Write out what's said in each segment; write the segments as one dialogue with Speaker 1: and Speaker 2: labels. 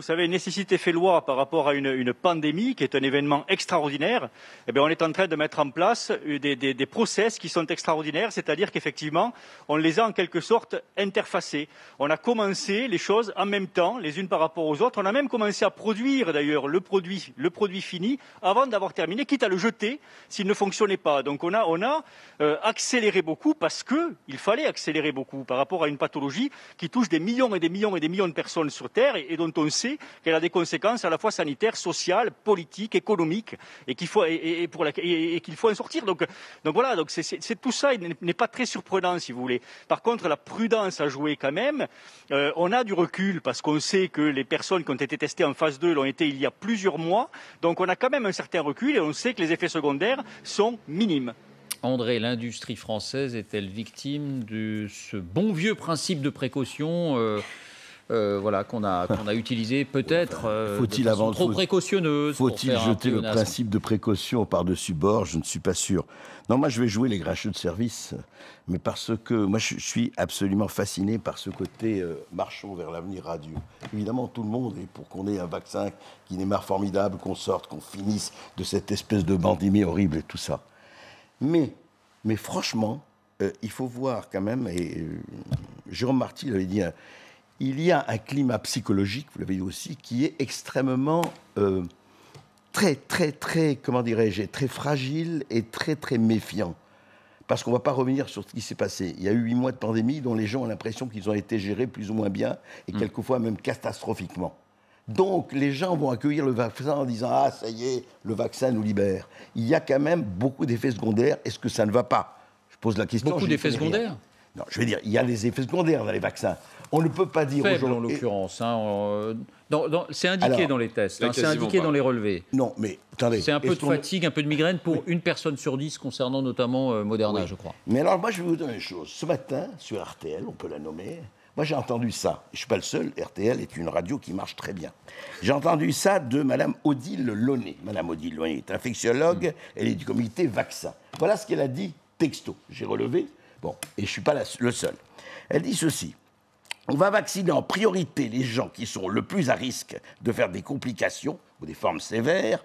Speaker 1: savez, nécessité fait loi par rapport à une pandémie qui est un événement extraordinaire. Eh bien, on est en train de mettre en place des process qui sont extraordinaires, c'est-à-dire qu'effectivement, on les a en quelque sorte interfacés. On a commencé les choses en même temps, les unes par rapport aux autres. On a même commencé à produire d'ailleurs le produit fini avant d'avoir terminé, quitte à le jeter s'il ne fonctionnait pas. Donc on a accéléré beaucoup parce qu'il fallait accélérer beaucoup par rapport à une pathologie qui touche des millions et des millions et des millions de personnes sur Terre et dont on sait qu'elle a des conséquences à la fois sanitaires, sociales, politiques, économiques et qu'il faut en sortir. Donc voilà, c'est tout ça n'est pas très surprenant si vous voulez. Par contre, la prudence a joué quand même. On a du recul parce qu'on sait que les personnes qui ont été testées en phase 2 l'ont été il y a plusieurs mois. Donc on a quand même un certain recul et on sait que les effets secondaires sont minimes.
Speaker 2: André, l'industrie française est-elle victime de ce bon vieux principe de précaution qu'on a utilisé peut-être de façon trop précautionneuse?
Speaker 3: Faut-il jeter le principe de précaution par-dessus bord? Je ne suis pas sûr. Non, moi je vais jouer les grincheux de service, mais parce que moi je suis absolument fasciné par ce côté marchons vers l'avenir radieux. Évidemment, tout le monde est pour qu'on ait un vaccin qui démarre formidable, qu'on sorte, qu'on finisse de cette espèce de pandémie horrible et tout ça. Mais franchement, il faut voir quand même, et Jérôme Marty l'avait dit, il y a un climat psychologique, vous l'avez dit aussi, qui est extrêmement très, comment dirais-je, très fragile et très méfiant. Parce qu'on ne va pas revenir sur ce qui s'est passé. Il y a eu 8 mois de pandémie dont les gens ont l'impression qu'ils ont été gérés plus ou moins bien et quelquefois même catastrophiquement. Donc, les gens vont accueillir le vaccin en disant « Ah, ça y est, le vaccin nous libère ». Il y a quand même beaucoup d'effets secondaires. Est-ce que ça ne va pas? Je pose la question.
Speaker 2: Beaucoup d'effets secondaires?
Speaker 3: Non, je veux dire, il y a des effets secondaires dans les vaccins. On ne peut pas dire
Speaker 2: faible, en l'occurrence. C'est indiqué dans les tests, c'est indiqué dans les relevés.
Speaker 3: Non, mais attendez.
Speaker 2: C'est un peu de fatigue, un peu de migraine pour une personne sur 10 concernant notamment Moderna, je crois.
Speaker 3: Mais alors, moi, je vais vous donner une chose. Ce matin, sur RTL, on peut la nommer... Moi, j'ai entendu ça. Je ne suis pas le seul. RTL est une radio qui marche très bien. J'ai entendu ça de Mme Odile Launay. Mme Odile Launay est infectiologue. Elle est du comité vaccin. Voilà ce qu'elle a dit texto. J'ai relevé. Bon, et je ne suis pas le seul. Elle dit ceci. On va vacciner en priorité les gens qui sont le plus à risque de faire des complications ou des formes sévères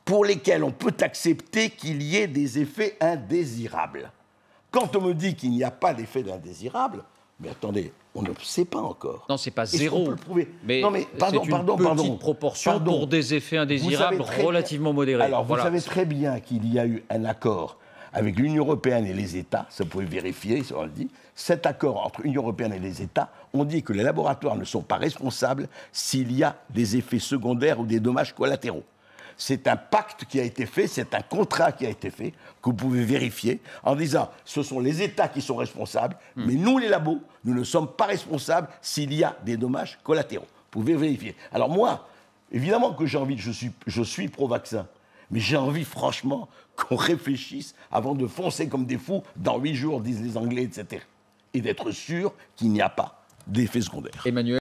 Speaker 3: pour lesquelles on peut accepter qu'il y ait des effets indésirables. Quand on me dit qu'il n'y a pas d'effets indésirables, mais attendez, on ne sait pas encore.
Speaker 2: Non, c'est pas zéro.
Speaker 3: Peut le prouver.
Speaker 2: Mais c'est une petite proportion pour des effets indésirables relativement modérés.
Speaker 3: Alors, vous savez très bien qu'il y a eu un accord avec l'Union européenne et les États, ça vous pouvez vérifier, ça on le dit. Cet accord entre l'Union européenne et les États, on dit que les laboratoires ne sont pas responsables s'il y a des effets secondaires ou des dommages collatéraux. C'est un pacte qui a été fait, c'est un contrat qui a été fait, que vous pouvez vérifier, en disant ce sont les États qui sont responsables, mais nous, les labos, nous ne sommes pas responsables s'il y a des dommages collatéraux. Vous pouvez vérifier. Alors moi, évidemment que j'ai envie, je suis pro-vaccin, mais j'ai envie, franchement, qu'on réfléchisse avant de foncer comme des fous dans 8 jours, disent les Anglais, etc. Et d'être sûr qu'il n'y a pas d'effets secondaires.
Speaker 2: Emmanuel.